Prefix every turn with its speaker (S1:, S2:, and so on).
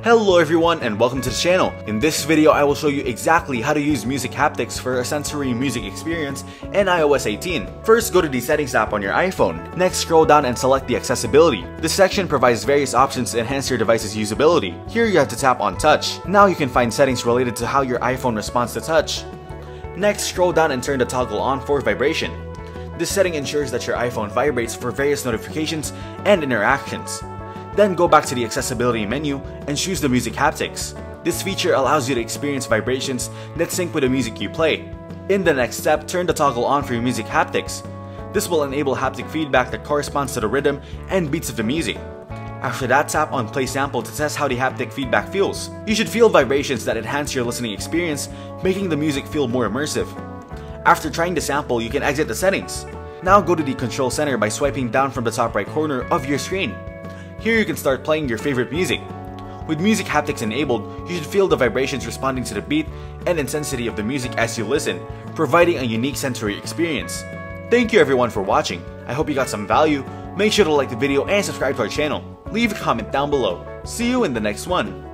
S1: Hello everyone and welcome to the channel. In this video I will show you exactly how to use music haptics for a sensory music experience in iOS 18. First, go to the settings app on your iPhone. Next, scroll down and select the accessibility. This section provides various options to enhance your device's usability. Here you have to tap on touch. Now you can find settings related to how your iPhone responds to touch. Next, scroll down and turn the toggle on for vibration. This setting ensures that your iPhone vibrates for various notifications and interactions. Then go back to the accessibility menu and choose the music haptics. This feature allows you to experience vibrations that sync with the music you play. In the next step, turn the toggle on for your music haptics. This will enable haptic feedback that corresponds to the rhythm and beats of the music. After that, tap on play sample to test how the haptic feedback feels. You should feel vibrations that enhance your listening experience, making the music feel more immersive. After trying the sample, you can exit the settings. Now go to the control center by swiping down from the top right corner of your screen. Here you can start playing your favorite music. With music haptics enabled, you should feel the vibrations responding to the beat and intensity of the music as you listen, providing a unique sensory experience. Thank you everyone for watching. I hope you got some value. Make sure to like the video and subscribe to our channel. Leave a comment down below. See you in the next one.